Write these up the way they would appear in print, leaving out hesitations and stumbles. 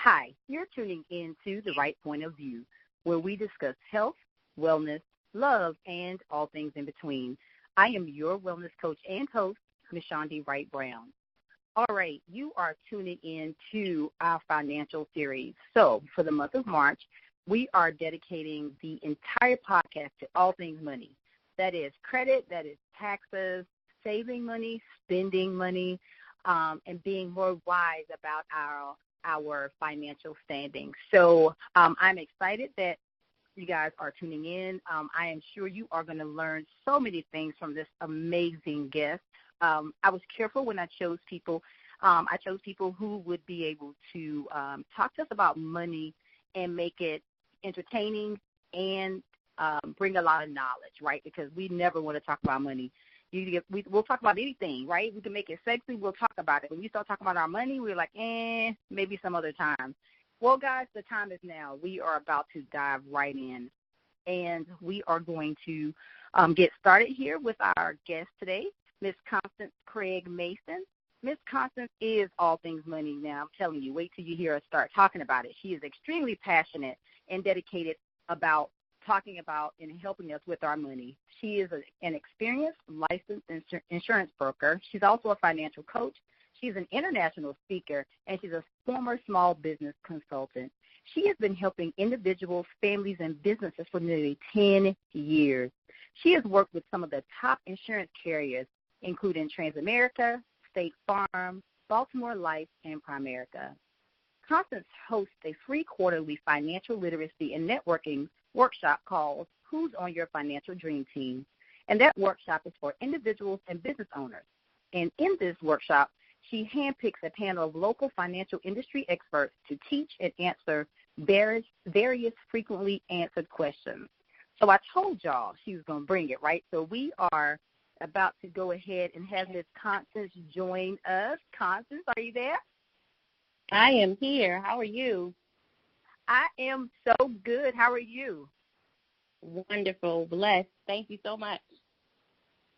Hi, you're tuning into The Right Point of View, where we discuss health, wellness, love, and all things in between. I am your wellness coach and host, Mishondy Wright-Brown. All right, you are tuning in to our financial series. So for the month of March, we are dedicating the entire podcast to all things money. That is credit, that is taxes, saving money, spending money, and being more wise about our financial standing. So I'm excited that you guys are tuning in. I am sure you are going to learn so many things from this amazing guest. I was careful when I chose people. I chose people who would be able to talk to us about money and make it entertaining and bring a lot of knowledge, right? Because we never want to talk about money. We'll talk about anything, right? We can make it sexy. We'll talk about it. When you start talking about our money, we're like, maybe some other time. Well, guys, the time is now. We are about to dive right in, and we are going to get started here with our guest today, Miss Constance Craig Mason. Miss Constance is all things money now. I'm telling you, wait till you hear us start talking about it. She is extremely passionate and dedicated about talking about and helping us with our money. She is an experienced licensed insurance broker. She's also a financial coach. She's an international speaker, and she's a former small business consultant. She has been helping individuals, families, and businesses for nearly 10 years. She has worked with some of the top insurance carriers, including Transamerica, State Farm, Baltimore Life, and Primerica. Constance hosts a free quarterly financial literacy and networking workshop called Who's on Your Financial Dream Team? And that workshop is for individuals and business owners. And in this workshop, she handpicks a panel of local financial industry experts to teach and answer various frequently answered questions. So I told y'all she was going to bring it, right? So we are about to go ahead and have Ms. Constance join us. Constance, are you there? I am here. How are you? I am so good. How are you? Wonderful. Blessed. Thank you so much.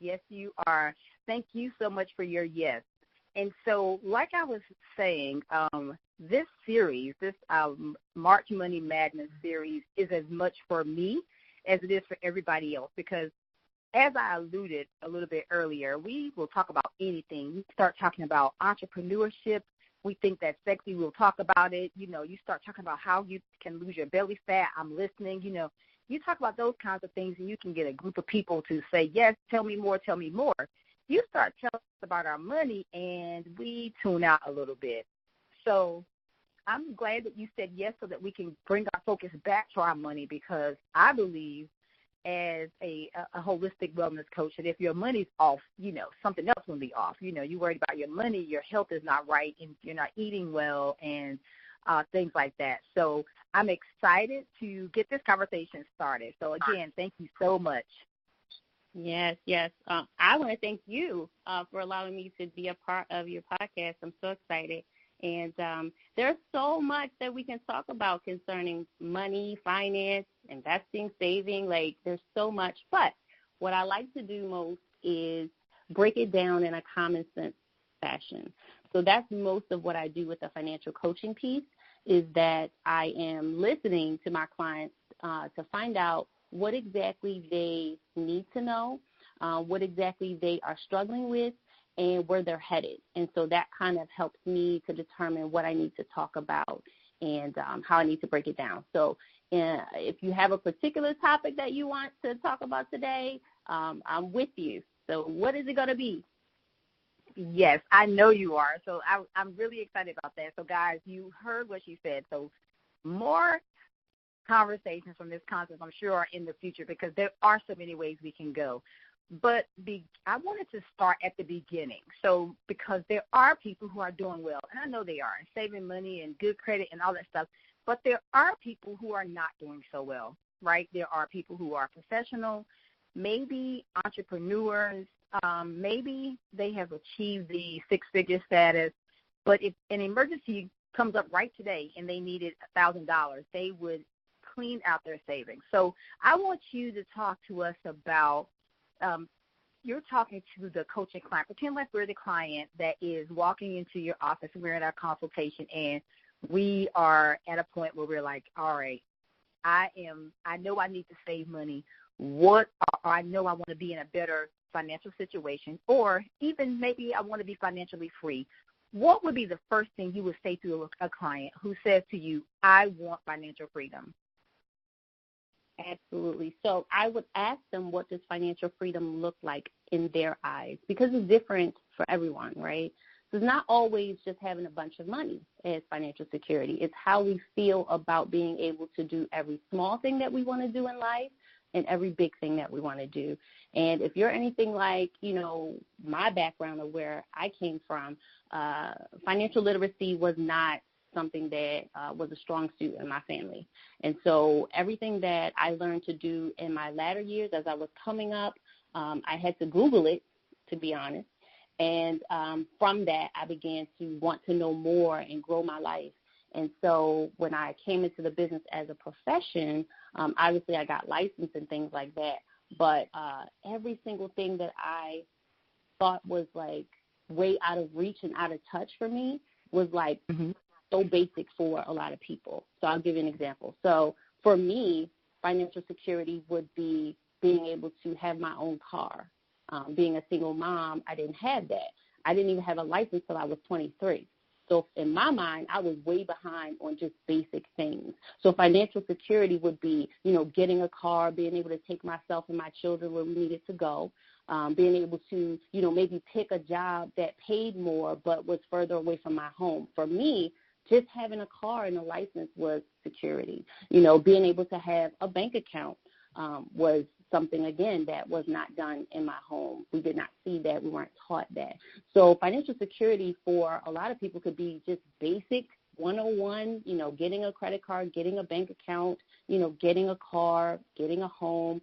Yes, you are. Thank you so much for your yes. And so, like I was saying, this series, this March Money Madness series, is as much for me as it is for everybody else because, as I alluded a little bit earlier, we will talk about anything. We start talking about entrepreneurship. We think that's sexy. We'll talk about it. You know, you start talking about how you can lose your belly fat. I'm listening. You know, you talk about those kinds of things, and you can get a group of people to say, yes, tell me more, tell me more. You start telling us about our money, and we tune out a little bit. So I'm glad that you said yes so that we can bring our focus back to our money because I believe as a holistic wellness coach that if your money's off, you know, something else will be off. You know, you're worried about your money, your health is not right, and you're not eating well and things like that. So I'm excited to get this conversation started. So, again, thank you so much. Yes. I want to thank you for allowing me to be a part of your podcast. I'm so excited. And there's so much that we can talk about concerning money, finance, investing, saving. Like, there's so much. But what I like to do most is break it down in a common sense fashion. So that's most of what I do with the financial coaching piece is that I am listening to my clients to find out what exactly they need to know, what exactly they are struggling with, and where they're headed. And so that kind of helps me to determine what I need to talk about and how I need to break it down. So if you have a particular topic that you want to talk about today, I'm with you. So what is it going to be? Yes, I know you are. So I'm really excited about that. So, guys, you heard what she said. So more conversations from Ms. Constance, I'm sure, are in the future because there are so many ways we can go. But I wanted to start at the beginning. So because there are people who are doing well, and I know they are, and saving money and good credit and all that stuff, but there are people who are not doing so well, right? There are people who are professional, maybe entrepreneurs, maybe they have achieved the six-figure status, but if an emergency comes up right today and they needed $1,000, they would clean out their savings. So I want you to talk to us about you're talking to the coaching client. Pretend like we're the client that is walking into your office and we're in our consultation, and we are at a point where we're like, all right, I know I need to save money. I know I want to be in a better financial situation, or even maybe I want to be financially free. What would be the first thing you would say to a client who says to you, I want financial freedom? Absolutely. So I would ask them, what does financial freedom look like in their eyes? Because it's different for everyone, right? So it's not always just having a bunch of money as financial security. It's how we feel about being able to do every small thing that we want to do in life and every big thing that we want to do. And if you're anything like, my background of where I came from, financial literacy was not something that was a strong suit in my family. And so everything that I learned to do in my latter years as I was coming up, I had to Google it, to be honest. And from that, I began to want to know more and grow my life. And so when I came into the business as a profession, obviously I got licensed and things like that. But every single thing that I thought was like way out of reach and out of touch for me was like so basic for a lot of people. So I'll give you an example. So for me, financial security would be being able to have my own car. Being a single mom, I didn't have that. I didn't even have a license till I was 23. So in my mind, I was way behind on just basic things. So financial security would be, getting a car, being able to take myself and my children where we needed to go, being able to, maybe pick a job that paid more but was further away from my home. For me, just having a car and a license was security. Being able to have a bank account was something, again, that was not done in my home. We did not see that. We weren't taught that. So financial security for a lot of people could be just basic 101, getting a credit card, getting a bank account, getting a car, getting a home.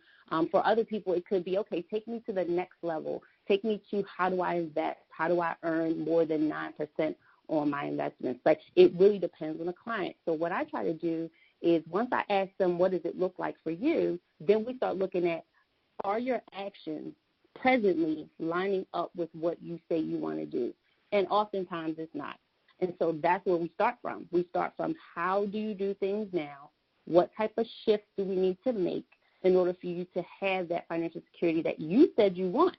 For other people, it could be, okay, take me to the next level. Take me to how do I invest? How do I earn more than 9% on my investments? Like, it really depends on the client. So what I try to do is once I ask them, what does it look like for you, then we start looking at, are your actions presently lining up with what you say you want to do? And oftentimes it's not. And so that's where we start from. We start from, how do you do things now? What type of shifts do we need to make in order for you to have that financial security that you said you want?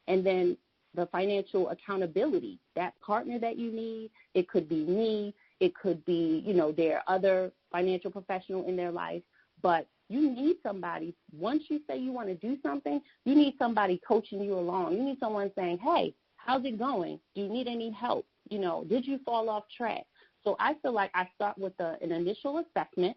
And then the financial accountability, that partner that you need, it could be me, it could be, there are other financial professional in their life, but you need somebody. Once you say you want to do something, you need somebody coaching you along. You need someone saying, hey, how's it going? Do you need any help? Did you fall off track? So I feel like I start with an initial assessment,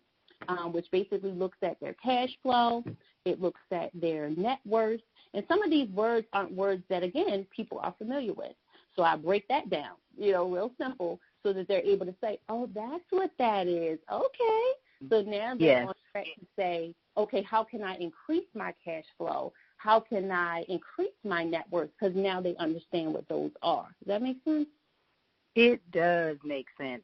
which basically looks at their cash flow. It looks at their net worth. And some of these words aren't words that, again, people are familiar with. So I break that down, real simple, so that they're able to say, oh, that's what that is. Okay. So now they're on track to say, okay, how can I increase my cash flow? How can I increase my net worth? Because now they understand what those are. Does that make sense? It does make sense.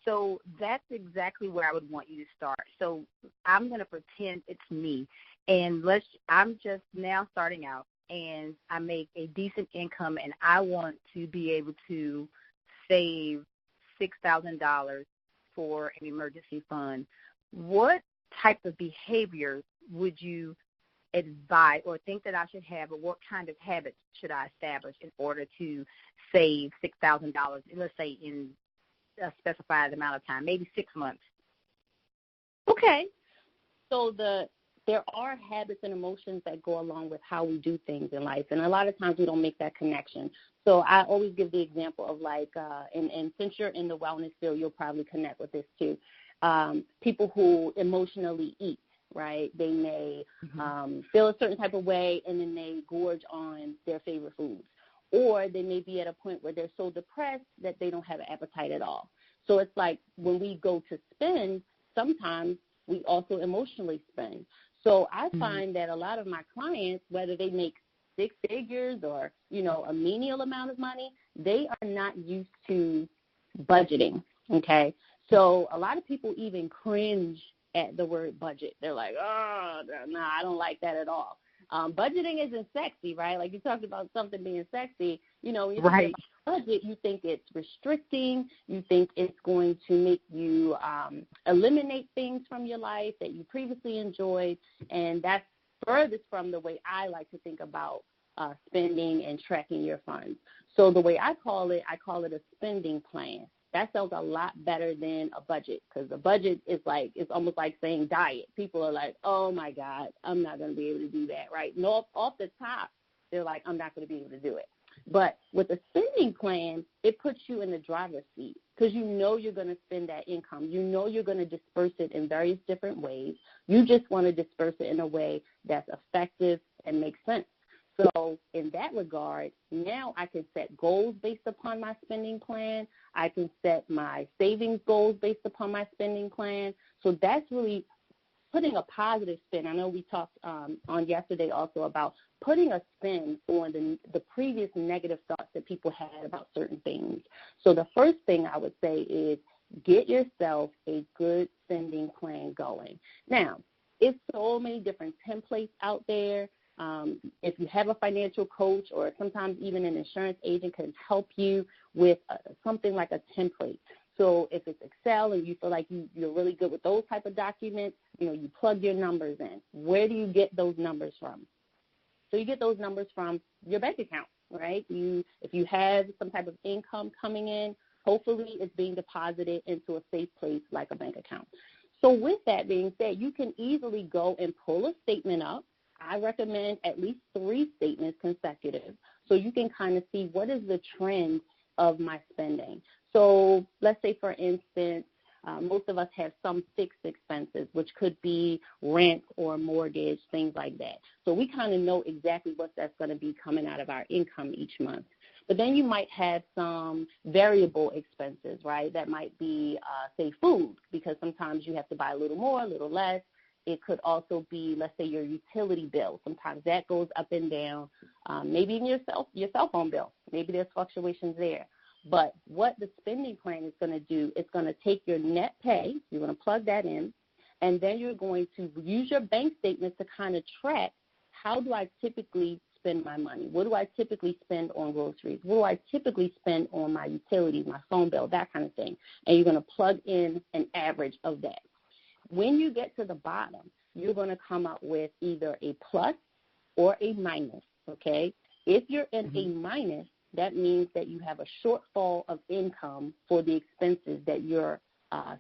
So that's exactly where I would want you to start. So I'm going to pretend it's me, and I'm just now starting out, and I make a decent income, and I want to be able to save $6,000 for an emergency fund. What type of behaviors would you advise or think that I should have, or what kind of habits should I establish in order to save $6,000, let's say in a specified amount of time, maybe 6 months? Okay. So there are habits and emotions that go along with how we do things in life, and a lot of times we don't make that connection. So I always give the example of and since you're in the wellness field, you'll probably connect with this too. People who emotionally eat, right? They may feel a certain type of way, and then they gorge on their favorite foods. Or they may be at a point where they're so depressed that they don't have an appetite at all. So it's like when we go to spend, sometimes we also emotionally spend. So I find that a lot of my clients, whether they make 6 figures or, a menial amount of money, they are not used to budgeting, okay? So a lot of people even cringe at the word budget. They're like, oh, no, I don't like that at all. Budgeting isn't sexy, right? Like you talked about something being sexy, right. budget, you think it's restricting, you think it's going to make you eliminate things from your life that you previously enjoyed, and that's furthest from the way I like to think about spending and tracking your funds. So the way I call it a spending plan. That sounds a lot better than a budget, because a budget is it's almost like saying diet. People are like, oh, my God, I'm not going to be able to do that, right? And off the top, they're like, I'm not going to be able to do it. But with a spending plan, it puts you in the driver's seat, because you know you're going to spend that income. You know you're going to disperse it in various different ways. You just want to disperse it in a way that's effective and makes sense. So in that regard, now I can set goals based upon my spending plan. I can set my savings goals based upon my spending plan. So that's really putting a positive spin. I know we talked on yesterday also about putting a spin on the previous negative thoughts that people had about certain things. So the first thing I would say is get yourself a good spending plan going. Now, it's so many different templates out there. If you have a financial coach, or sometimes even an insurance agent can help you with something like a template. So if it's Excel and you feel like you're really good with those type of documents, you plug your numbers in. Where do you get those numbers from? So you get those numbers from your bank account, right? If you have some type of income coming in, hopefully it's being deposited into a safe place like a bank account. So with that being said, you can easily go and pull a statement up. I recommend at least 3 statements consecutive, so you can kind of see what is the trend of my spending. So let's say, for instance, most of us have some fixed expenses, which could be rent or mortgage, things like that. So we kind of know exactly what that's going to be coming out of our income each month. But then you might have some variable expenses, right? That might be, say, food, because sometimes you have to buy a little more, a little less. It could also be, let's say, your utility bill. Sometimes that goes up and down. Maybe even your cell phone bill. Maybe there's fluctuations there. But what the spending plan is going to do, it's going to take your net pay, you're going to plug that in, and then you're going to use your bank statements to kind of track, how do I typically spend my money? What do I typically spend on groceries? What do I typically spend on my utilities, my phone bill, that kind of thing? And you're going to plug in an average of that. When you get to the bottom, you're going to come up with either a plus or a minus, okay? If you're in a minus, that means that you have a shortfall of income for the expenses that you're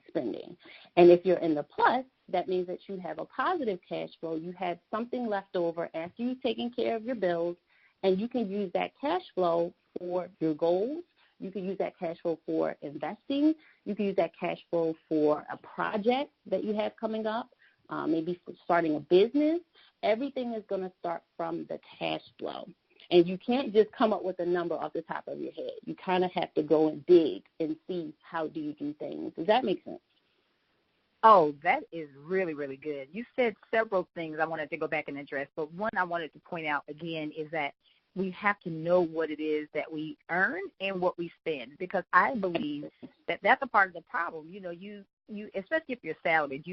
spending. And if you're in the plus, that means that you have a positive cash flow. You have something left over after you've taken care of your bills, and you can use that cash flow for your goals. You can use that cash flow for investing. You can use that cash flow for a project that you have coming up, maybe for starting a business. Everything is going to start from the cash flow. And you can't just come up with a number off the top of your head. You kind of have to go and dig and see how do you do things. Does that make sense? Oh, that is really, really good. You said several things I wanted to go back and address, but one I wanted to point out again is that we have to know what it is that we earn and what we spend, because I believe that that's a part of the problem. You especially if you're salaried,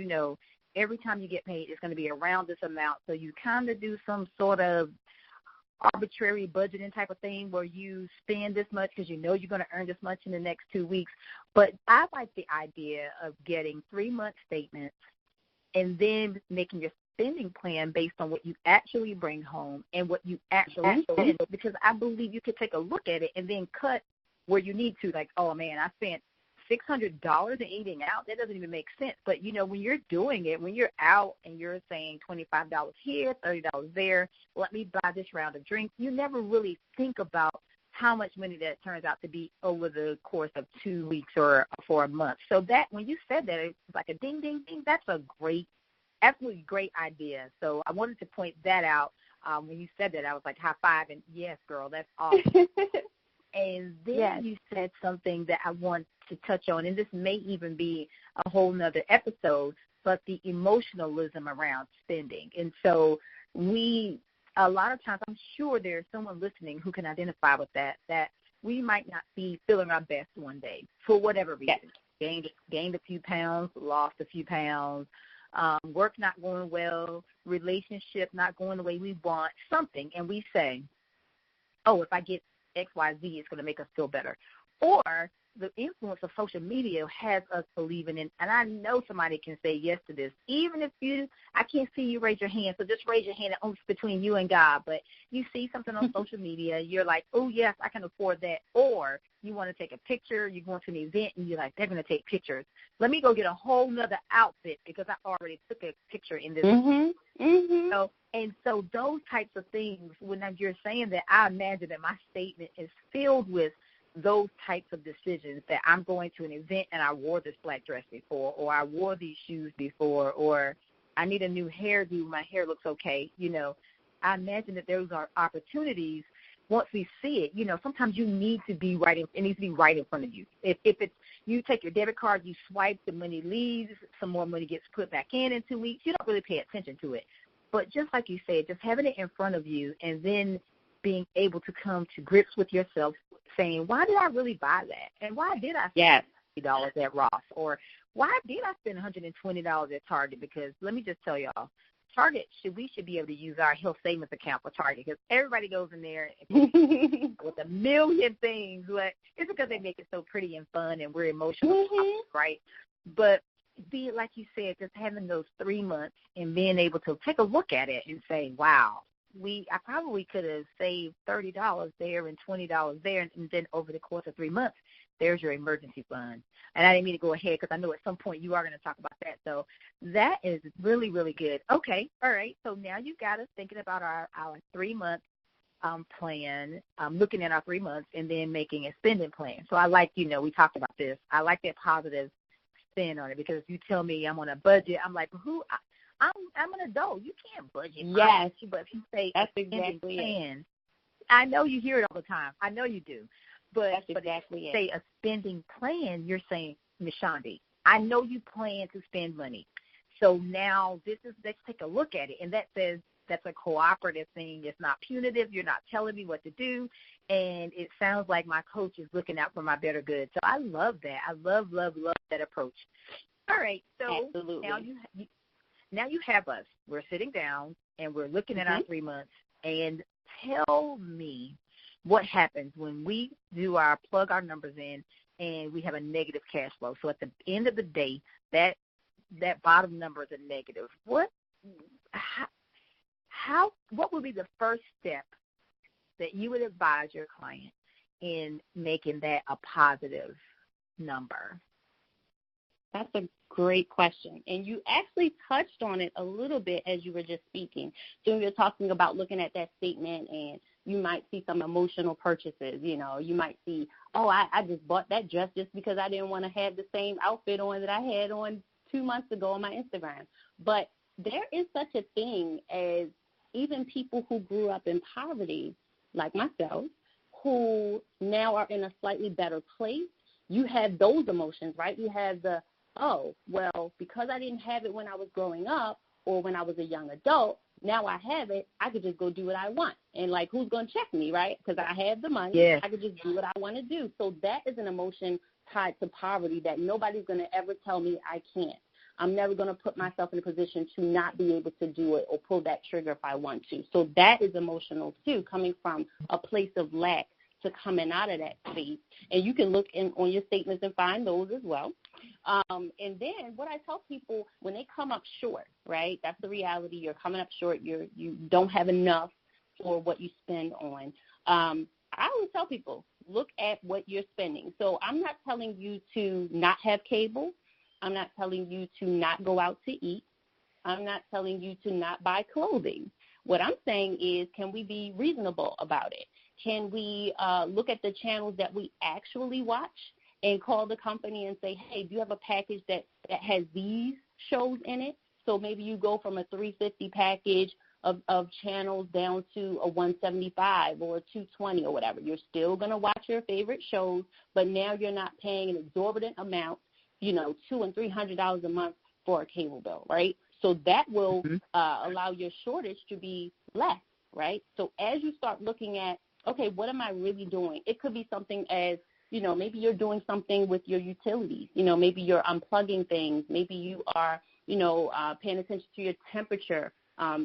every time you get paid, it's going to be around this amount. So you kind of do some sort of arbitrary budgeting type of thing where you spend this much because you're going to earn this much in the next 2 weeks. But I like the idea of getting 3-month statements and then making your spending plan based on what you actually bring home and what you actually spend, because I believe you could take a look at it and then cut where you need to, like, oh, man, I spent $600 in eating out. That doesn't even make sense. But, when you're doing it, when you're out and you're saying $25 here, $30 there, let me buy this round of drinks, you never really think about how much money that turns out to be over the course of 2 weeks or for a month. So that, when you said that, it's like a ding, ding, ding. That's a absolutely great idea. So I wanted to point that out. When you said that, I was like, high five, and yes, girl, that's awesome. And then you said something that I want to touch on, and this may even be a whole nother episode, but the emotionalism around spending. And so a lot of times, I'm sure there's someone listening who can identify with that we might not be feeling our best one day for whatever reason. Yes. Gained a few pounds, lost a few pounds, work not going well, relationship not going the way we want, something. And we say, oh, if I get XYZ is going to make us feel better. Or the influence of social media has us believing in, and I know somebody can say yes to this, even if I can't see you raise your hand, so just raise your hand. It's between you and God, but you see something on social media, you're like, oh, yes, I can afford that. Or you want to take a picture, you're going to an event, and you're like, they're going to take pictures. Let me go get a whole nother outfit because I already took a picture in this. So those types of things, when you're saying that, I imagine that my statement is filled with those types of decisions, that I'm going to an event and I wore this black dress before, or I wore these shoes before, or I need a new hairdo, my hair looks okay. I imagine that those are opportunities once we see it. Sometimes you need to be it needs to be right in front of you. If it's, you take your debit card, you swipe, the money leaves, some more money gets put back in 2 weeks, you don't really pay attention to it. But just like you said, just having it in front of you and then being able to come to grips with yourself, saying, why did I really buy that? And why did I spend $50 at Ross? Or why did I spend $120 at Target? Because let me just tell y'all, Target, we should be able to use our health savings account for Target, because everybody goes in there with a million things. But it's because they make it so pretty and fun and we're emotional, right? But like you said, just having those 3 months and being able to take a look at it and say, wow, I probably could have saved $30 there and $20 there, and then over the course of 3 months, there's your emergency fund. And I didn't mean to go ahead because I know at some point you are going to talk about that. So that is really, really good. Okay, all right. So now you've got us thinking about our 3 month plan, looking at our 3 months, and then making a spending plan. So I like, we talked about this. I like that positive spin on it, because if you tell me I'm on a budget, I'm like, I'm an adult. You can't budget. Yes. But if you say that's exactly plan, it. I know you hear it all the time. I know you do. But that's exactly if you say a spending plan, you're saying, Mishondy, I know you plan to spend money. So now let's take a look at it. And that says that's a cooperative thing. It's not punitive. You're not telling me what to do. And it sounds like my coach is looking out for my better good. So I love that. I love that approach. All right. So absolutely. Now you have us. We're sitting down, and we're looking at our 3 months. And tell me what happens when we plug our numbers in and we have a negative cash flow. So at the end of the day, that bottom number is a negative. What would be the first step that you would advise your client in making that a positive number? That's a great question. And you actually touched on it a little bit as you were just speaking. So you're talking about looking at that statement, and you might see some emotional purchases. You might see, I just bought that dress just because I didn't want to have the same outfit on that I had on 2 months ago on my Instagram. But there is such a thing as even people who grew up in poverty, like myself, who now are in a slightly better place. You have those emotions, right? You have the, because I didn't have it when I was growing up or when I was a young adult, now I have it, I could just go do what I want. And, who's going to check me, right? Because I have the money. Yes. I could just do what I want to do. So that is an emotion tied to poverty that nobody's going to ever tell me I can't. I'm never going to put myself in a position to not be able to do it or pull that trigger if I want to. So that is emotional, too, coming from a place of lack to coming out of that space. And you can look on your statements and find those as well. And then what I tell people, when they come up short, right, that's the reality. You're coming up short. You don't have enough for what you spend on. I always tell people, look at what you're spending. So I'm not telling you to not have cable. I'm not telling you to not go out to eat. I'm not telling you to not buy clothing. What I'm saying is, can we be reasonable about it? Can we look at the channels that we actually watch and call the company and say, hey, do you have a package that has these shows in it? So maybe you go from a $350 package of channels down to a $175 or a $220 or whatever. You're still going to watch your favorite shows, but now you're not paying an exorbitant amount, $200 and $300 a month for a cable bill, right? So that will allow your shortage to be less, right? So as you start looking at, okay, what am I really doing? It could be something as, maybe you're doing something with your utilities. Maybe you're unplugging things. Maybe you are, paying attention to your temperature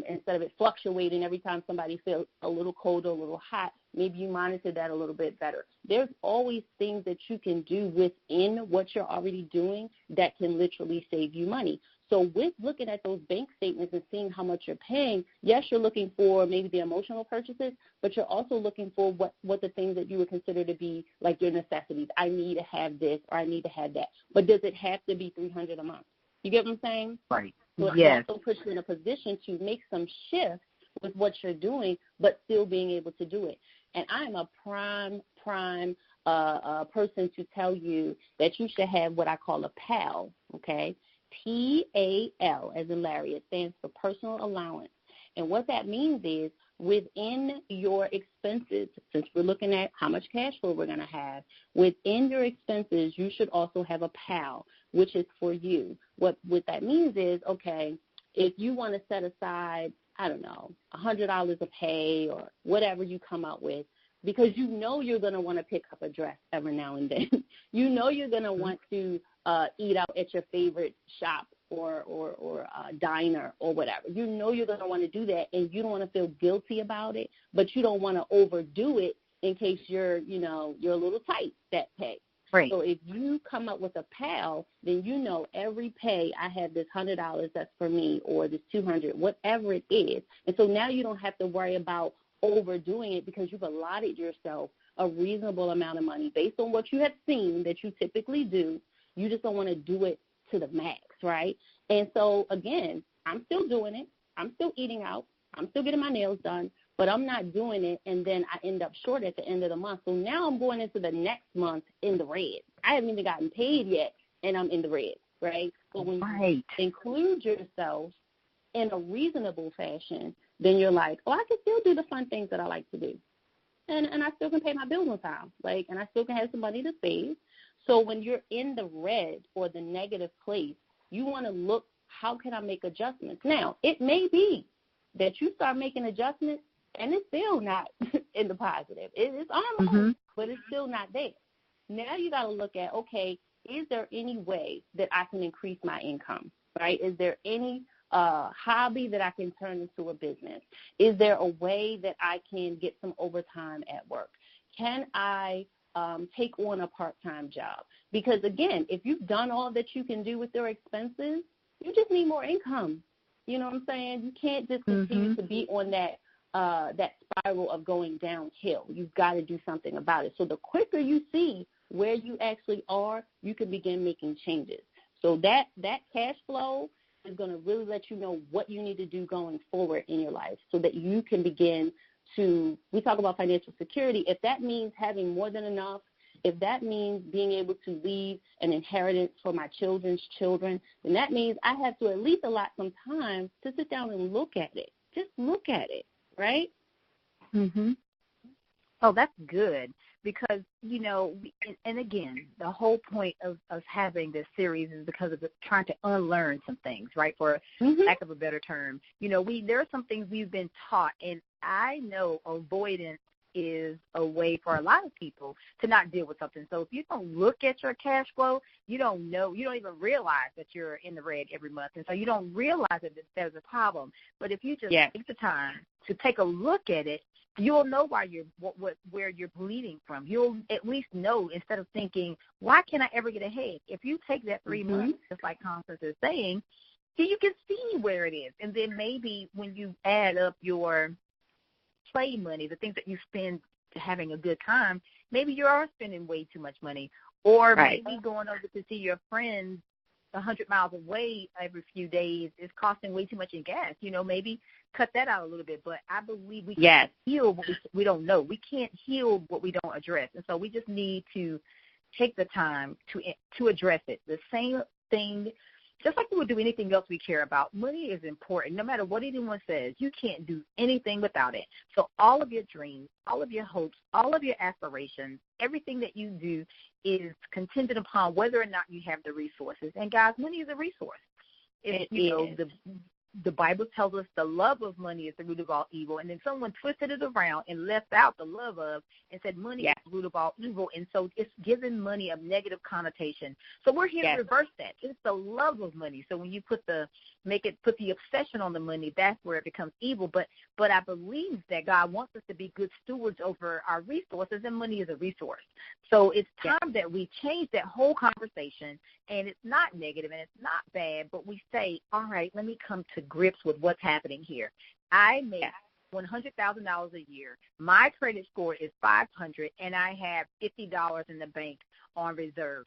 instead of it fluctuating every time somebody feels a little cold or a little hot. maybe you monitor that a little bit better. There's always things that you can do within what you're already doing that can literally save you money. So with looking at those bank statements and seeing how much you're paying, yes, you're looking for maybe the emotional purchases, but you're also looking for what the things that you would consider to be like your necessities. I need to have this or I need to have that. But does it have to be $300 a month? You get what I'm saying? Right. So yes. it also puts you in a position to make some shifts with what you're doing, but still being able to do it. And I'm a prime person to tell you that you should have what I call a PAL, okay? PAL, as in Larry. It stands for personal allowance. And what that means is within your expenses, since we're looking at how much cash flow we're going to have, within your expenses, you should also have a PAL, which is for you. What that means is, okay, if you want to set aside, I don't know, $100 a pay or whatever you come up with, because you know you're going to want to pick up a dress every now and then. You know you're going to want to eat out at your favorite shop or diner or whatever. You know you're going to want to do that, and you don't want to feel guilty about it, but you don't want to overdo it in case you're a little tight that pay. Right. So if you come up with a PAL, then you know every pay I have this $100 that's for me, or this $200, whatever it is. And so now you don't have to worry about overdoing it because you've allotted yourself a reasonable amount of money based on what you have seen that you typically do. You just don't want to do it to the max, right? And so, again, I'm still doing it. I'm still eating out. I'm still getting my nails done, but I'm not doing it, and then I end up short at the end of the month. So now I'm going into the next month in the red. I haven't even gotten paid yet, and I'm in the red, right? So when you include yourself in a reasonable fashion, then you're like, oh, I can still do the fun things that I like to do. And I still can pay my bills on time, and I still can have some money to save. So when you're in the red or the negative place, you want to look, how can I make adjustments? Now, it may be that you start making adjustments and it's still not in the positive. It's almost, but it's still not there. Now you got to look at, okay, is there any way that I can increase my income, right? Is there any hobby that I can turn into a business? Is there a way that I can get some overtime at work? Can I take on a part-time job? Because, again, if you've done all that you can do with your expenses, you just need more income. You know what I'm saying? You can't just continue to be on that spiral of going downhill. You've got to do something about it. So the quicker you see where you actually are, you can begin making changes. So that cash flow is going to really let you know what you need to do going forward in your life so that you can begin to, we talk about financial security. If that means having more than enough, if that means being able to leave an inheritance for my children's children, then that means I have to at least allot some time to sit down and look at it. Just look at it, right? Oh, that's good because, and again, the whole point of having this series is because of trying to unlearn some things, right, for lack of a better term. There are some things we've been taught, and I know avoidance is a way for a lot of people to not deal with something. So if you don't look at your cash flow, you don't even realize that you're in the red every month. And so you don't realize that there's a problem. But if you just take the time to take a look at it, you'll know where you're bleeding from. You'll at least know instead of thinking, why can't I ever get ahead? If you take that 3 months, just like Constance is saying, you can see where it is. And then maybe when you add up your play money, the things that you spend having a good time, maybe you are spending way too much money. Or maybe going over to see your friends 100 miles away every few days is costing way too much in gas. Maybe cut that out a little bit. But I believe we can't heal what we don't know. We can't heal what we don't address. And so we just need to take the time to address it. The same thing, just like we would do anything else we care about, money is important. No matter what anyone says, you can't do anything without it. So all of your dreams, all of your hopes, all of your aspirations, everything that you do is contingent upon whether or not you have the resources. And, guys, money is a resource. the Bible tells us the love of money is the root of all evil. And then someone twisted it around and left out the love of and said money is the root of all evil. And so it's given money a negative connotation. So we're here to reverse that. It's the love of money. So when you put the obsession on the money, that's where it becomes evil. But I believe that God wants us to be good stewards over our resources, and money is a resource. So it's time that we change that whole conversation, and it's not negative and it's not bad, but we say, all right, let me come to grips with what's happening here. I make $100,000 a year. My credit score is 500, and I have $50 in the bank on reserve.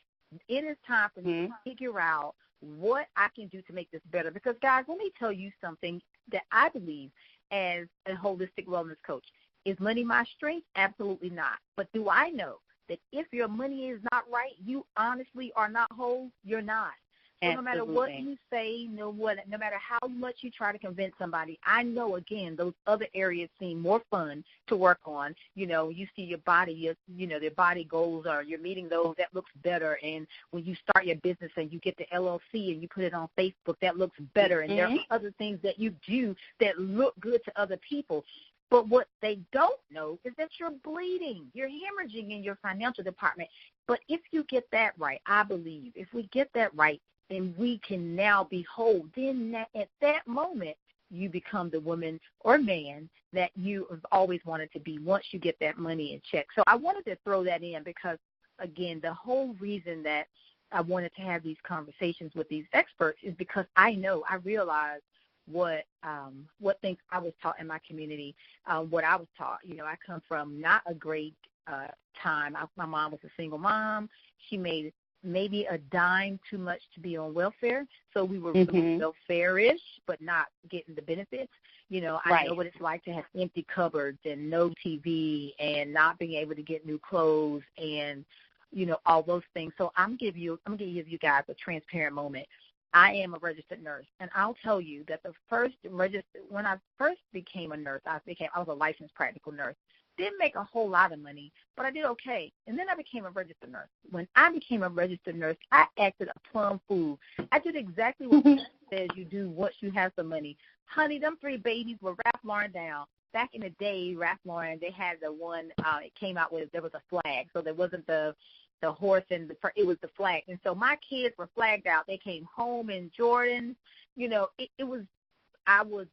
It is time for me to figure out what I can do to make this better. Because, guys, let me tell you something that I believe as a holistic wellness coach. Is money my strength? Absolutely not. But do I know that if your money is not right, you honestly are not whole? You're not. So no matter what you say, no matter how much you try to convince somebody, I know, again, those other areas seem more fun to work on. You know, you see your body, their body goals are you're meeting those, that looks better. And when you start your business and you get the LLC and you put it on Facebook, that looks better. And there are other things that you do that look good to other people. But what they don't know is that you're bleeding. You're hemorrhaging in your financial department. But if you get that right, I believe, if we get that right, then we can now be whole. Then at that moment, you become the woman or man that you have always wanted to be once you get that money in check. So I wanted to throw that in because, again, the whole reason that I wanted to have these conversations with these experts is because I realize what things I was taught in my community, what I was taught. You know, I come from not a great time. My mom was a single mom. She made maybe a dime too much to be on welfare, so we were welfare-ish, but not getting the benefits. You know, I know what it's like to have empty cupboards and no TV and not being able to get new clothes and, you know, all those things. So I'm gonna give you guys a transparent moment. I am a registered nurse, and I'll tell you that when I first became a nurse, I was a licensed practical nurse. Didn't make a whole lot of money, but I did okay. And then I became a registered nurse. When I became a registered nurse, I acted a plum fool. I did exactly what it says you do once you have some money. Honey, them 3 babies were Ralph Lauren down. Back in the day, Ralph Lauren, they had the one, it came out with, there was a flag. So there wasn't the horse and it was the flag. And so my kids were flagged out. They came home in Jordan. You know, I was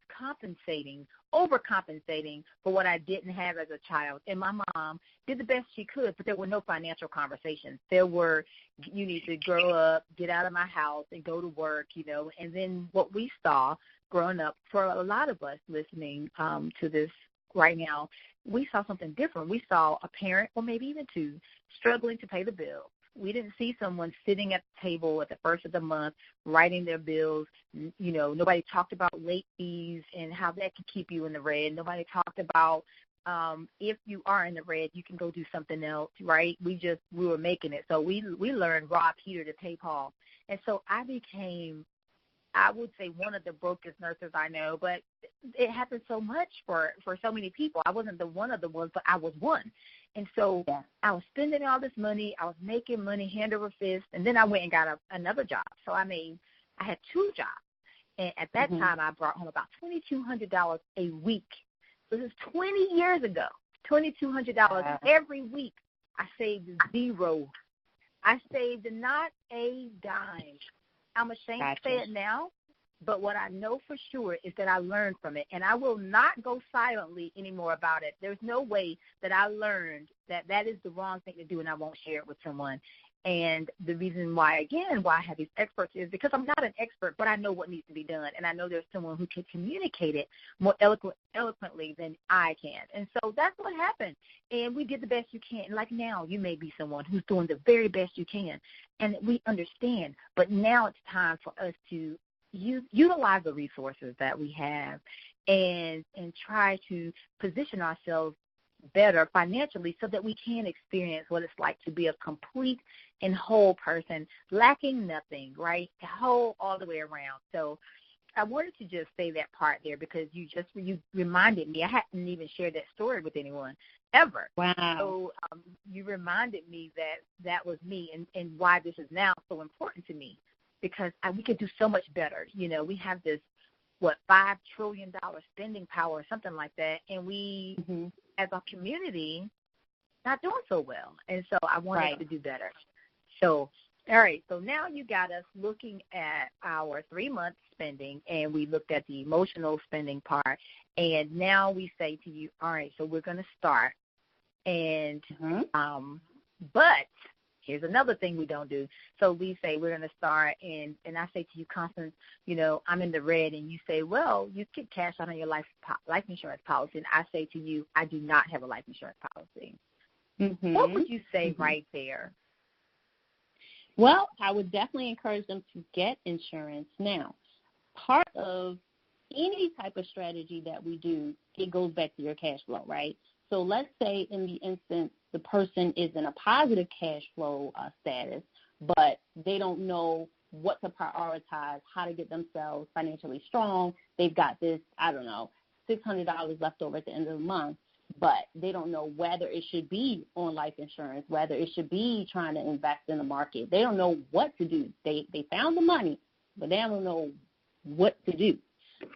overcompensating for what I didn't have as a child. And my mom did the best she could, but there were no financial conversations. There were, you need to grow up, get out of my house, and go to work, you know. And then what we saw growing up, for a lot of us listening to this right now, we saw something different. We saw a parent, or maybe even 2, struggling to pay the bill. We didn't see someone sitting at the table at the first of the month writing their bills. You know, nobody talked about late fees and how that could keep you in the red. Nobody talked about if you are in the red, you can go do something else, right? We were making it. So we learned rob Peter to pay Paul. And so I became, I would say, one of the brokest nurses I know, but it happened so much for so many people. I wasn't one of the ones, but I was one. And so I was spending all this money. I was making money hand over fist. And then I went and got another job. So I had 2 jobs. And at that time, I brought home about $2,200 a week. So this is 20 years ago, $2,200 every week. I saved 0. I saved not a dime. I'm ashamed to say it now, but what I know for sure is that I learned from it, and I will not go silently anymore about it. There's no way that I learned that is the wrong thing to do, and I won't share it with someone. And the reason why, again, why I have these experts is because I'm not an expert, but I know what needs to be done, and I know there's someone who can communicate it more eloquently than I can. And so that's what happened, and we did the best you can. Like now, you may be someone who's doing the very best you can, and we understand. But now it's time for us to utilize the resources that we have and try to position ourselves better financially so that we can experience what it's like to be a complete and whole person, lacking nothing, right? Whole all the way around. So I wanted to just say that part there because you reminded me. I hadn't even shared that story with anyone ever. Wow. So you reminded me that was me and why this is now so important to me because we could do so much better. You know, we have this $5 trillion spending power or something like that, and we, as a community, not doing so well. And so I wanted us to do better. So, all right, so now you got us looking at our 3-month spending, and we looked at the emotional spending part, and now we say to you, all right, so we're going to start. And but here's another thing we don't do. So we say we're going to start, and I say to you, Constance, I'm in the red, and you say, well, you could cash out on your life insurance policy. And I say to you, I do not have a life insurance policy. What would you say right there? Well, I would definitely encourage them to get insurance. Now, part of any type of strategy that we do, it goes back to your cash flow, right? So let's say in the instance the person is in a positive cash flow status, but they don't know what to prioritize, how to get themselves financially strong. They've got this, $600 left over at the end of the month, but they don't know whether it should be on life insurance, whether it should be trying to invest in the market. They don't know what to do. They found the money, but they don't know what to do.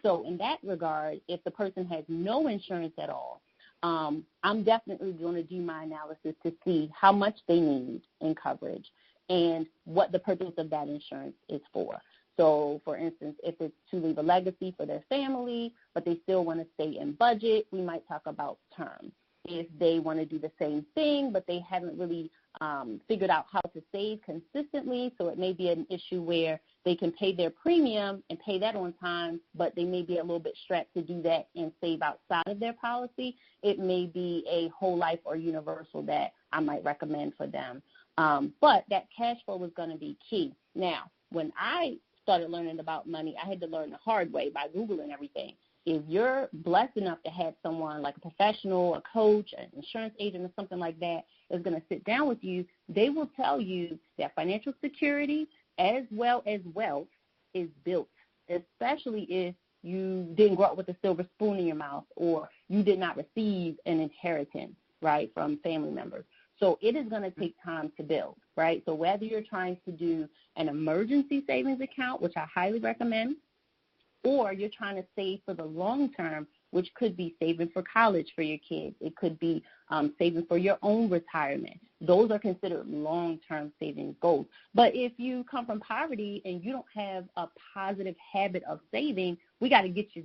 So in that regard, if the person has no insurance at all, I'm definitely going to do my analysis to see how much they need in coverage and what the purpose of that insurance is for. So, for instance, if it's to leave a legacy for their family, but they still want to stay in budget, we might talk about term. If they want to do the same thing, but they haven't really figured out how to save consistently, so it may be an issue where they can pay their premium and pay that on time, but they may be a little bit strapped to do that and save outside of their policy. It may be a whole life or universal that I might recommend for them. But that cash flow is going to be key. Now, when I started learning about money, I had to learn the hard way by Googling everything. If you're blessed enough to have someone like a professional, a coach, an insurance agent, or something like that is going to sit down with you, they will tell you that financial security as well as wealth is built, especially if you didn't grow up with a silver spoon in your mouth or you did not receive an inheritance, right, from family members. So it is going to take time to build, right? So whether you're trying to do an emergency savings account, which I highly recommend, or you're trying to save for the long term, which could be saving for college for your kids. It could be saving for your own retirement. Those are considered long-term savings goals. But if you come from poverty and you don't have a positive habit of saving, we got to get you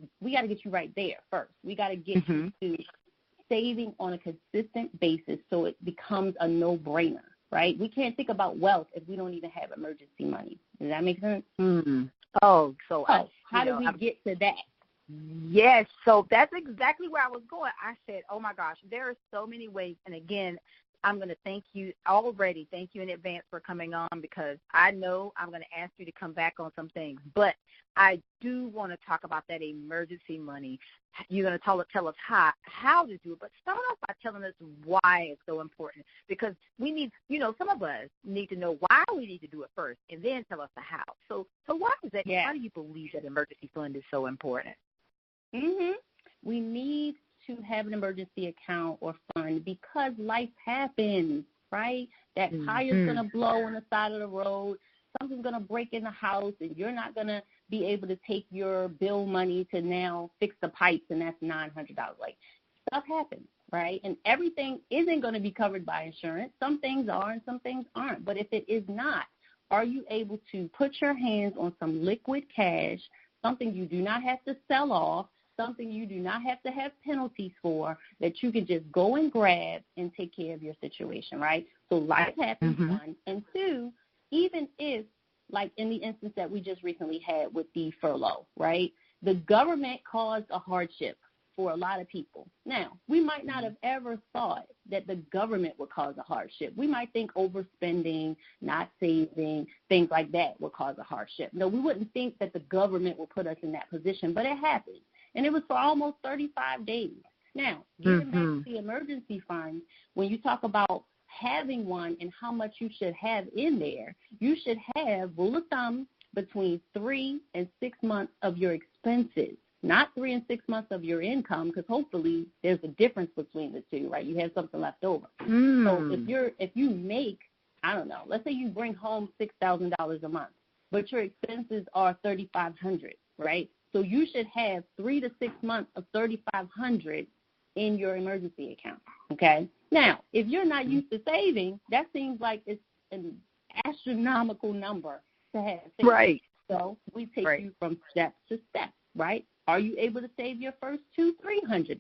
right there first. We got to get you to saving on a consistent basis so it becomes a no-brainer, right? We can't think about wealth if we don't even have emergency money. Does that make sense? How do we get to that? Yes, so that's exactly where I was going. I said, oh, my gosh, there are so many ways. And, again, I'm going to thank you already. Thank you in advance for coming on because I know I'm going to ask you to come back on some things. But I do want to talk about that emergency money. You're going to tell us how to do it, but start off by telling us why it's so important because we need, some of us need to know why we need to do it first and then tell us the how. So why is that? Yeah. Why do you believe that emergency fund is so important? We need to have an emergency account or fund because life happens, right? That tire's going to blow on the side of the road. Something's going to break in the house, and you're not going to be able to take your bill money to now fix the pipes, and that's $900. Like, stuff happens, right? And everything isn't going to be covered by insurance. Some things are and some things aren't. But if it is not, are you able to put your hands on some liquid cash, something you do not have to sell off, something you do not have to have penalties for, that you can just go and grab and take care of your situation, right? So life happens, one. And two, even if, like in the instance that we just recently had with the furlough, right, the government caused a hardship for a lot of people. Now, we might not have ever thought that the government would cause a hardship. We might think overspending, not saving, things like that would cause a hardship. No, we wouldn't think that the government would put us in that position, but it happened. And it was for almost 35 days. Now, getting back to the emergency fund, when you talk about having one and how much you should have in there, you should have, rule of thumb, between 3 and 6 months of your expenses, not 3 and 6 months of your income, because hopefully there's a difference between the two, right? You have something left over. So if you make, I don't know, let's say you bring home $6,000 a month, but your expenses are $3,500, right? So you should have 3 to 6 months of $3,500 in your emergency account, okay? Now, if you're not used to saving, that seems like it's an astronomical number to have saved. Right. So we take you from step to step, right? Are you able to save your first $200-$300?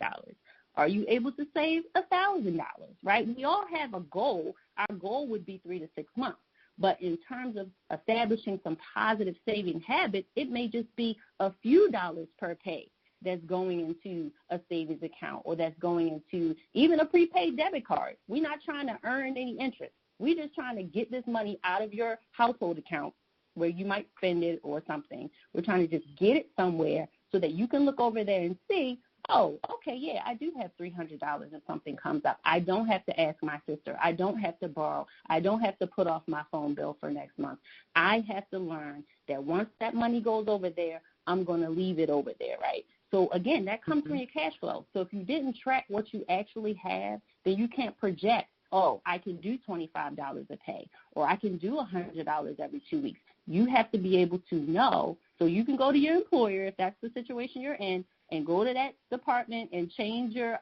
Are you able to save $1,000, right? We all have a goal. Our goal would be 3 to 6 months. But in terms of establishing some positive saving habits, it may just be a few dollars per pay that's going into a savings account, or that's going into even a prepaid debit card. We're not trying to earn any interest. We're just trying to get this money out of your household account where you might spend it or something. We're trying to just get it somewhere so that you can look over there and see, oh, okay, yeah, I do have $300 if something comes up. I don't have to ask my sister. I don't have to borrow. I don't have to put off my phone bill for next month. I have to learn that once that money goes over there, I'm going to leave it over there, right? So, again, that comes from your cash flow. So if you didn't track what you actually have, then you can't project, oh, I can do $25 a pay, or I can do $100 every 2 weeks. You have to be able to know, so you can go to your employer if that's the situation you're in, and go to that department and change your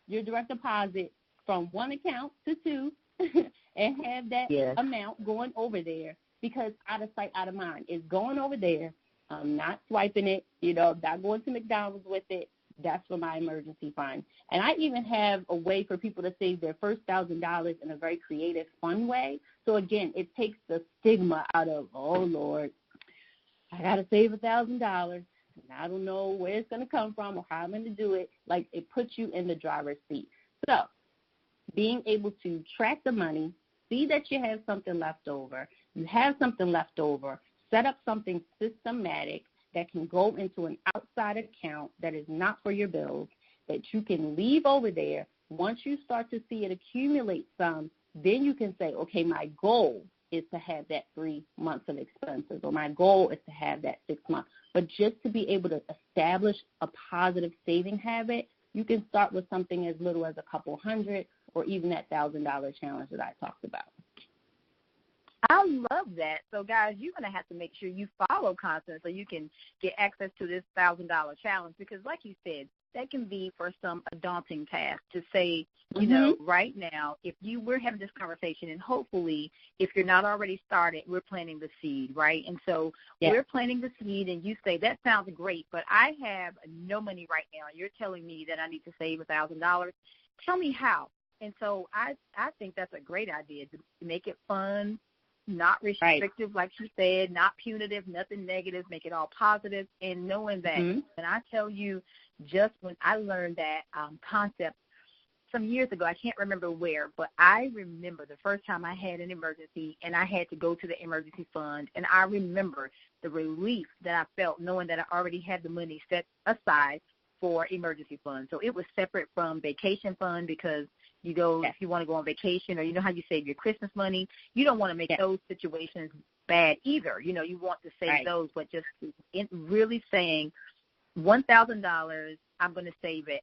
direct deposit from one account to two and have that amount going over there, because out of sight, out of mind. It's going over there. I'm not swiping it, not going to McDonald's with it. That's for my emergency fund. And I even have a way for people to save their first $1,000 in a very creative, fun way. So, again, it takes the stigma out of, oh, Lord, I got to save $1,000. And I don't know where it's going to come from or how I'm going to do it. Like, it puts you in the driver's seat. So being able to track the money, see that you have something left over, set up something systematic that can go into an outside account that is not for your bills, that you can leave over there. Once you start to see it accumulate some, then you can say, okay, my goal is to have that 3 months of expenses, or my goal is to have that 6 months. But just to be able to establish a positive saving habit, you can start with something as little as a couple hundred, or even that $1,000 challenge that I talked about. I love that. So, guys, you're going to have to make sure you follow Constance so you can get access to this $1,000 challenge, because, like you said, that can be for some a daunting task to say, you know, right now, we're having this conversation, and hopefully if you're not already started, we're planting the seed, right? And so we're planting the seed, and you say, that sounds great, but I have no money right now. You're telling me that I need to save $1,000. Tell me how. And so I think that's a great idea, to make it fun, not restrictive, like she said, not punitive, nothing negative, make it all positive, and knowing that. And I tell you, just when I learned that concept some years ago, I can't remember where, but I remember the first time I had an emergency and I had to go to the emergency fund, and I remember the relief that I felt knowing that I already had the money set aside for emergency fund. So it was separate from vacation fund, because you go, if you want to go on vacation, or you know how you save your Christmas money, you don't want to make those situations bad either. You know, you want to save those, but just really saying $1,000, I'm going to save it.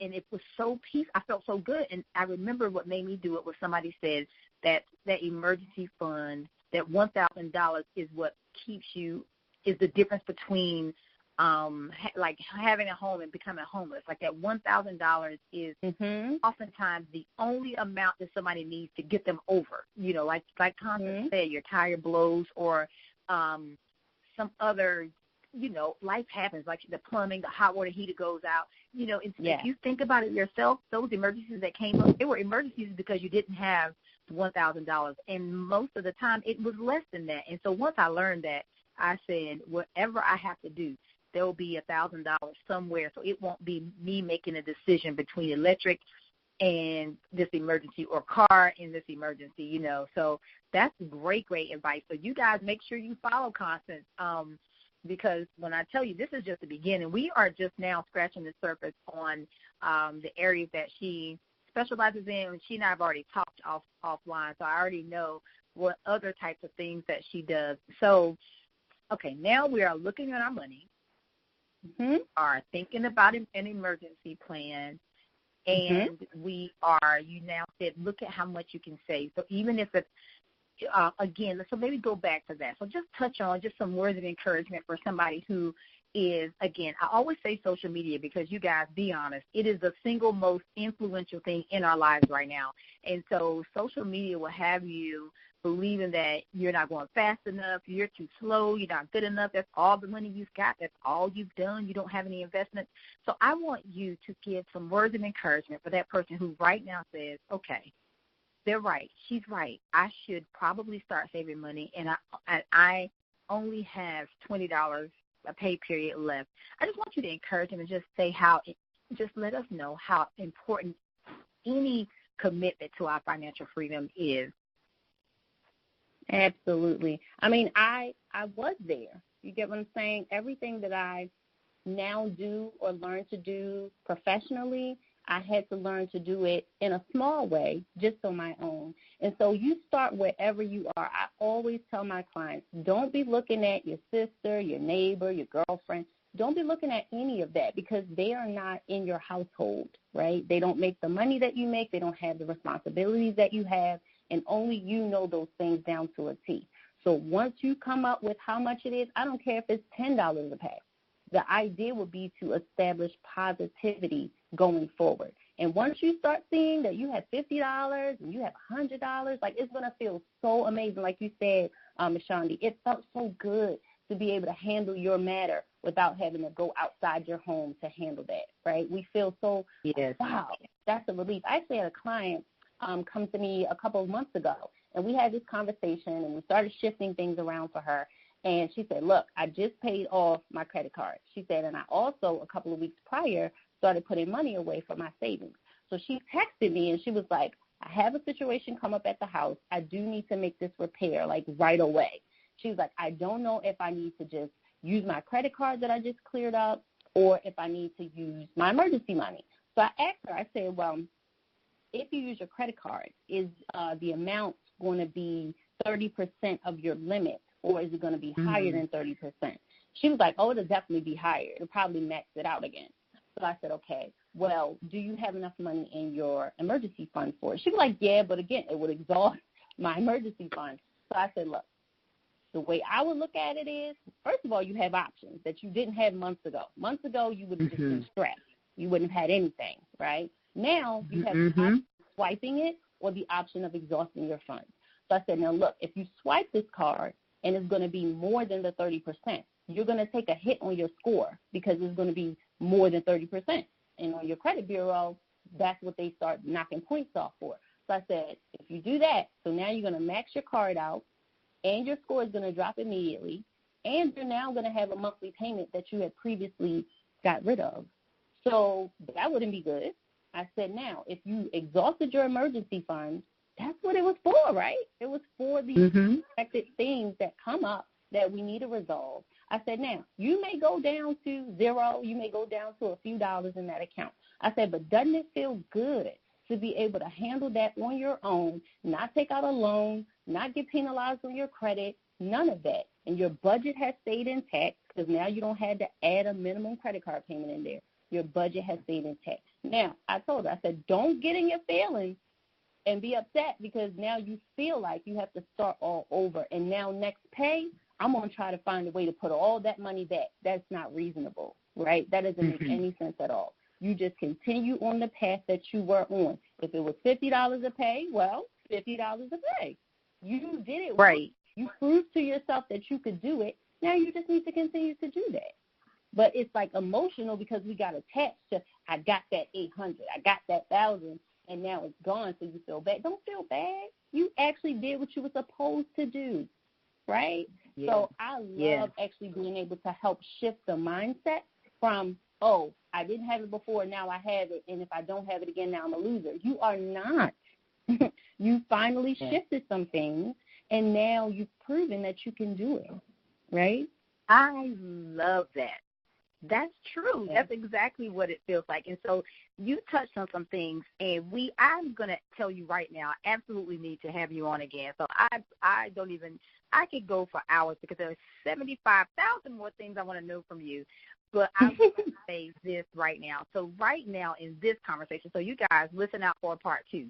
And it was so peaceful. I felt so good. And I remember what made me do it was somebody said that emergency fund, that $1,000 is what keeps you, is the difference between like having a home and becoming homeless. Like that $1,000 is oftentimes the only amount that somebody needs to get them over. You know, like Constance said, your tire blows, or some other, you know, life happens, like the plumbing, the hot water heater goes out. You know, if you think about it yourself, those emergencies that came up, they were emergencies because you didn't have $1,000. And most of the time it was less than that. And so once I learned that, I said, whatever I have to do, there will be $1,000 somewhere, so it won't be me making a decision between electric and this emergency, or car in this emergency, you know. So that's great advice. So you guys make sure you follow Constance, because when I tell you, this is just the beginning. We are just now scratching the surface on the areas that she specializes in. She and I have already talked offline, so I already know what other types of things that she does. So, okay, now we are looking at our money. Are thinking about an emergency plan, and you now said, look at how much you can save. So even if again, so maybe go back to that. So just touch on just some words of encouragement for somebody who is, again, I always say social media because you guys, be honest, it is the single most influential thing in our lives right now. And so social media will have you believing that you're not going fast enough, you're too slow, you're not good enough, that's all the money you've got, that's all you've done, you don't have any investments. So I want you to give some words of encouragement for that person who right now says, okay, they're right, she's right, I should probably start saving money, and I only have $20 a pay period left. I just want you to encourage them and just say just let us know how important any commitment to our financial freedom is. Absolutely. I mean, I was there. You get what I'm saying? Everything that I now do or learn to do professionally, I had to learn to do it in a small way, just on my own. And so you start wherever you are. I always tell my clients, don't be looking at your sister, your neighbor, your girlfriend. Don't be looking at any of that because they are not in your household, right? They don't make the money that you make. They don't have the responsibilities that you have. And only you know those things down to a T. So once you come up with how much it is, I don't care if it's $10 a pay. The idea would be to establish positivity going forward. And once you start seeing that you have $50 and you have $100, like it's going to feel so amazing. Like you said, Mishondy, it felt so good to be able to handle your matter without having to go outside your home to handle that, right? We feel so, wow, that's a relief. I actually had a client come to me a couple of months ago, and we had this conversation, and we started shifting things around for her. And she said, look, I just paid off my credit card. She said, and I also, a couple of weeks prior, started putting money away for my savings. So she texted me, and she was like, I have a situation come up at the house. I do need to make this repair, like, right away. She was like, I don't know if I need to just use my credit card that I just cleared up or if I need to use my emergency money. So I asked her, I said, well, if you use your credit card, is the amount going to be 30% of your limit, or is it going to be higher than 30%? She was like, oh, it'll definitely be higher. It'll probably max it out again. So I said, okay, well, do you have enough money in your emergency fund for it? She was like, yeah, but again, it would exhaust my emergency fund. So I said, look, the way I would look at it is, first of all, you have options that you didn't have months ago. Months ago, you would have just been stressed. You wouldn't have had anything, right? Now you have the option of swiping it or the option of exhausting your funds. So I said, now, look, if you swipe this card and it's going to be more than the 30%, you're going to take a hit on your score because it's going to be more than 30%. And on your credit bureau, that's what they start knocking points off for. So I said, if you do that, so now you're going to max your card out, and your score is going to drop immediately, and you're now going to have a monthly payment that you had previously got rid of. So that wouldn't be good. I said, now, if you exhausted your emergency fund, that's what it was for, right? It was for the unexpected things that come up that we need to resolve. I said, now, you may go down to zero. You may go down to a few dollars in that account. I said, but doesn't it feel good to be able to handle that on your own, not take out a loan, not get penalized on your credit, none of that? And your budget has stayed intact because now you don't have to add a minimum credit card payment in there. Your budget has stayed intact. Now, I told her, I said, don't get in your feelings and be upset because now you feel like you have to start all over. And now next pay, I'm going to try to find a way to put all that money back. That's not reasonable, right? That doesn't make any sense at all. You just continue on the path that you were on. If it was $50 a pay, well, $50 a pay. You did it right. You proved to yourself that you could do it. Now you just need to continue to do that. But it's like emotional because we got attached to, I got that 800, I got that 1,000, and now it's gone, so you feel bad. Don't feel bad. You actually did what you were supposed to do, right? Yeah. So I love actually being able to help shift the mindset from, oh, I didn't have it before, now I have it, and if I don't have it again, now I'm a loser. You are not. You finally shifted some things, and now you've proven that you can do it, right? I love that. That's true. That's exactly what it feels like. And so you touched on some things, and I'm going to tell you right now, I absolutely need to have you on again. So I could go for hours because there are 75,000 more things I want to know from you. But I'm going to say this right now. So right now in this conversation, so you guys listen out for part 2.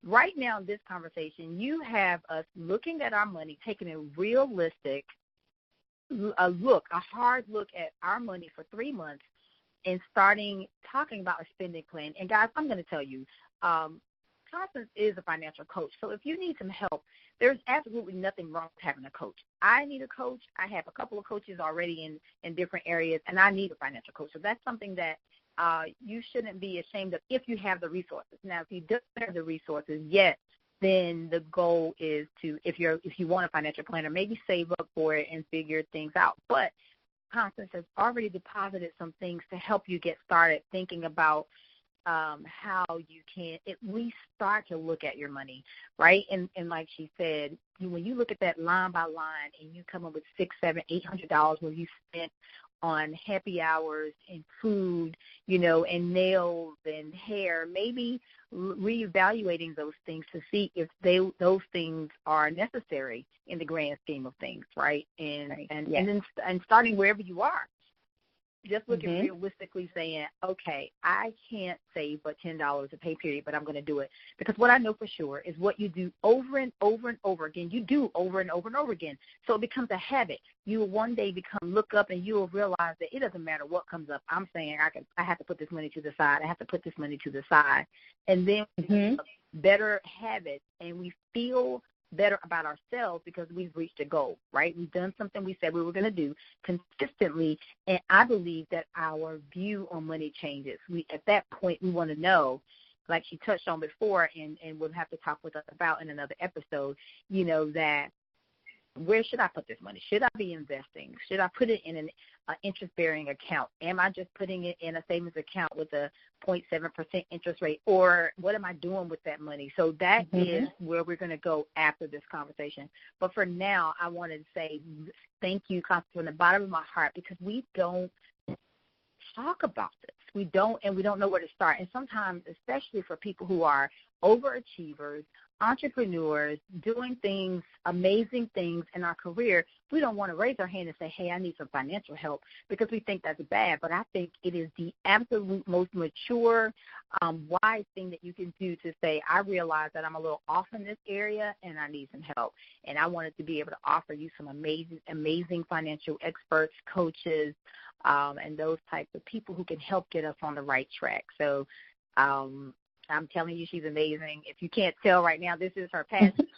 right now in this conversation, you have us looking at our money, taking a realistic a hard look at our money for 3 months and starting talking about a spending plan. And, guys, I'm going to tell you, Constance is a financial coach. So if you need some help, there's absolutely nothing wrong with having a coach. I need a coach. I have a couple of coaches already in different areas, and I need a financial coach. So that's something that you shouldn't be ashamed of if you have the resources. Now, if you don't have the resources yet, then the goal is to, if you want a financial planner, maybe save up for it and figure things out. But Constance has already deposited some things to help you get started thinking about how you can at least start to look at your money, right? And like she said, when you look at that line by line and you come up with $600, $700, $800 where you spent on happy hours and food, and nails and hair, maybe reevaluating those things to see if those things are necessary in the grand scheme of things, right? And starting wherever you are. Just looking realistically saying, okay, I can't save but $10 a pay period, but I'm going to do it. Because what I know for sure is what you do over and over and over again, you do over and over and over again. So it becomes a habit. You will one day look up and you will realize that it doesn't matter what comes up. I'm saying I have to put this money to the side. I have to put this money to the side. And then better habits, and we feel better about ourselves because we've reached a goal, right? We've done something we said we were going to do consistently, and I believe that our view on money changes. At that point, we want to know, like she touched on before, and we'll have to talk with us about in another episode, that where should I put this money? Should I be investing? Should I put it in an interest-bearing account? Am I just putting it in a savings account with a 0.7% interest rate? Or what am I doing with that money? So that is where we're going to go after this conversation. But for now, I wanted to say thank you, Constance, from the bottom of my heart, because we don't talk about this. We don't know where to start. And sometimes, especially for people who are overachievers, entrepreneurs, doing things, amazing things in our career, we don't want to raise our hand and say, hey, I need some financial help, because we think that's bad. But I think it is the absolute most mature, wise thing that you can do to say, I realize that I'm a little off in this area and I need some help. And I wanted to be able to offer you some amazing financial experts, coaches, and those types of people who can help get us on the right track. So I'm telling you, she's amazing. If you can't tell right now, this is her passion.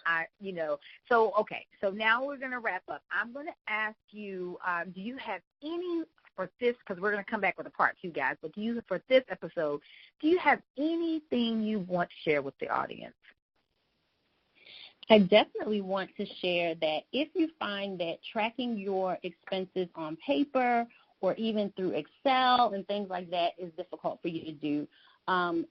So, okay. So now we're going to wrap up. I'm going to ask you, do you have any, for this, because we're going to come back with a part 2, guys, but for this episode, do you have anything you want to share with the audience? I definitely want to share that if you find that tracking your expenses on paper or even through Excel and things like that is difficult for you to do,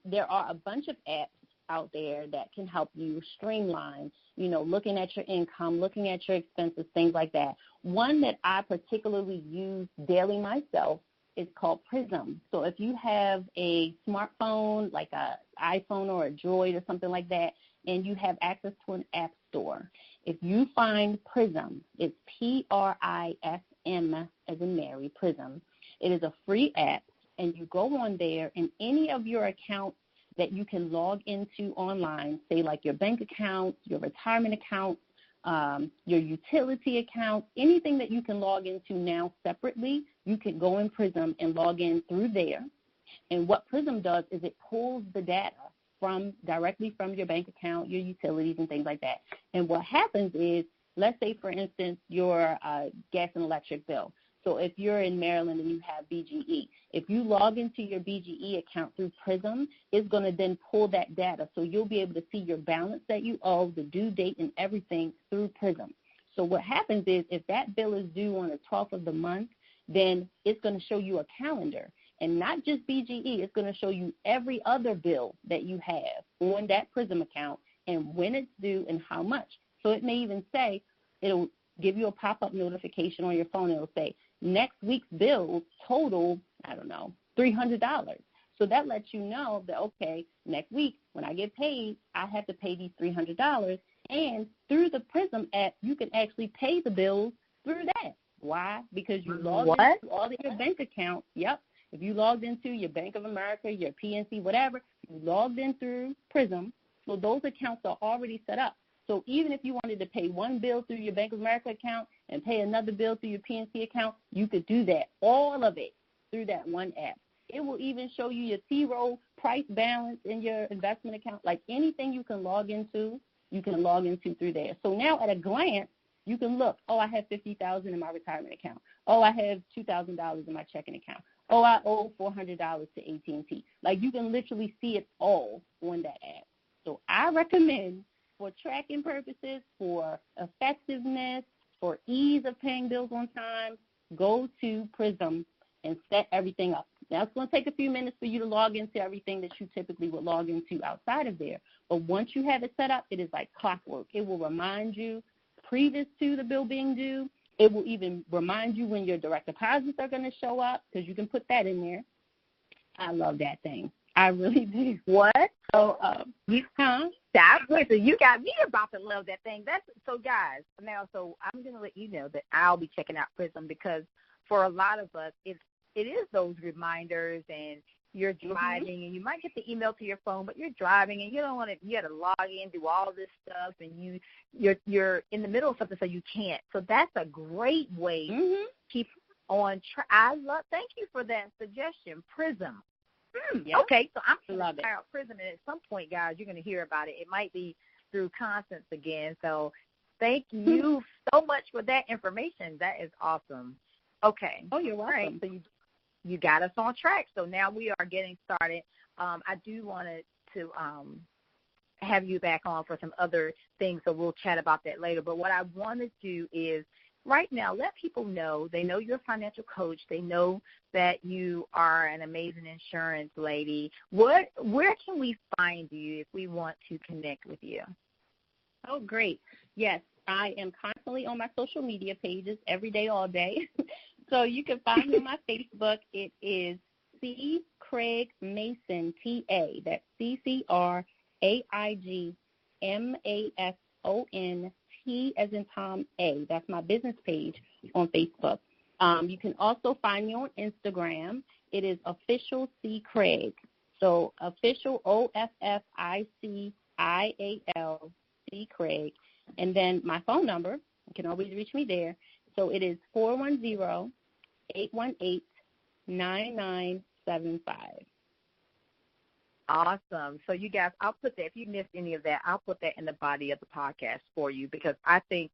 there are a bunch of apps out there that can help you streamline, looking at your income, looking at your expenses, things like that. One that I particularly use daily myself is called Prism. So if you have a smartphone, like an iPhone or a Droid or something like that, and you have access to an app store, if you find Prism, it's PRISM as in Mary, Prism. It is a free app. And you go on there, and any of your accounts that you can log into online, say like your bank account, your retirement account, your utility account, anything that you can log into now separately, you can go in Prism and log in through there. And what Prism does is it pulls the data directly from your bank account, your utilities, and things like that. And what happens is, let's say, for instance, your gas and electric bill. So if you're in Maryland and you have BGE, if you log into your BGE account through Prism, it's going to then pull that data. So you'll be able to see your balance that you owe, the due date, and everything through Prism. So what happens is if that bill is due on the 12th of the month, then it's going to show you a calendar. And not just BGE, it's going to show you every other bill that you have on that Prism account and when it's due and how much. So it may even say, it'll give you a pop-up notification on your phone. It'll say, next week's bills total, $300. So that lets you know that, okay, next week when I get paid, I have to pay these $300. And through the Prism app, you can actually pay the bills through that. Why? Because you logged into all of your bank accounts. Yep. If you logged into your Bank of America, your PNC, whatever, you logged in through Prism, So those accounts are already set up. So even if you wanted to pay one bill through your Bank of America account and pay another bill through your PNC account, you could do that, all of it, through that one app. It will even show you your T-roll price balance in your investment account. Like anything you can log into, you can log into through there. So now at a glance, you can look, oh, I have $50,000 in my retirement account. Oh, I have $2,000 in my checking account. Oh, I owe $400 to AT&T. Like you can literally see it all on that app. So I recommend, for tracking purposes, for effectiveness, for ease of paying bills on time, go to Prism and set everything up. Now, it's going to take a few minutes for you to log into everything that you typically would log into outside of there. But once you have it set up, it is like clockwork. It will remind you previous to the bill being due. It will even remind you when your direct deposits are going to show up, because you can put that in there. I love that thing. I really do. What? So, listen, you got me about to love that thing. So, guys, now, so I'm going to let you know that I'll be checking out Prism, because for a lot of us, it is those reminders, and you're driving, and you might get the email to your phone, but you're driving, and you don't want to. You got to log in, do all this stuff, and you're in the middle of something, so you can't. So that's a great way to keep on track. Thank you for that suggestion, Prism. Yep. Okay, so I'm going to try out Prism, and at some point, guys, you're going to hear about it. It might be through Constance again. So thank you so much for that information. That is awesome. Okay. Oh, you're welcome. Right, so you got us on track. So now we are getting started. I do want to have you back on for some other things, so we'll chat about that later. But what I want to do is right now let people know. They know you're a financial coach. They know that you are an amazing insurance lady. Where can we find you if we want to connect with you? Oh, great. Yes, I am constantly on my social media pages every day, all day. So you can find me on my Facebook. It is C. Craig Mason, T.A. That's CCRAIGMASON, T as in Tom, A. That's my business page on Facebook. You can also find me on Instagram. It is Official C. Craig. So Official, OFFICIAL, C. Craig. And then my phone number, you can always reach me there. So it is 410-818-9975. Awesome. So you guys, I'll put that, if you missed any of that, I'll put that in the body of the podcast for you, because I think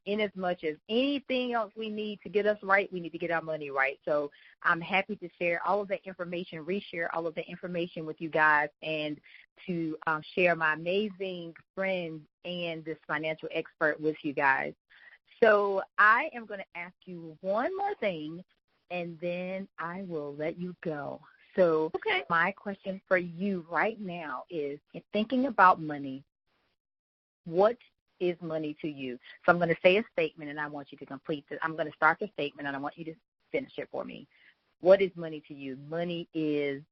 in as much as anything else we need to get us right, we need to get our money right. So I'm happy to share all of that information, reshare all of that information with you guys, and to share my amazing friend and this financial expert with you guys. So I am going to ask you one more thing, and then I will let you go. So My question for you right now is, in thinking about money, what is money to you? So I'm going to say a statement, and I want you to complete it. I'm going to start the statement, and I want you to finish it for me. What is money to you? Money is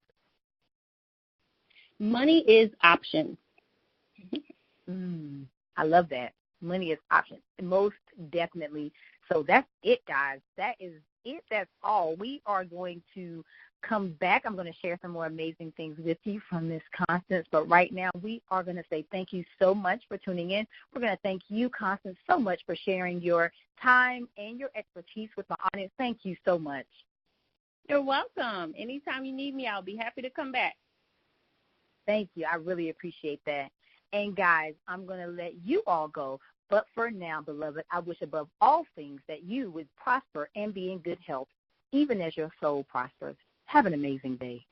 options. I love that. Money is options. Most definitely. So that's it, guys. That is it. That's all. We are going to come back. I'm going to share some more amazing things with you from Miss Constance. But right now, we are going to say thank you so much for tuning in. We're going to thank you, Constance, so much for sharing your time and your expertise with my audience. Thank you so much. You're welcome. Anytime you need me, I'll be happy to come back. Thank you. I really appreciate that. And, guys, I'm going to let you all go. But for now, beloved, I wish above all things that you would prosper and be in good health, even as your soul prospers. Have an amazing day.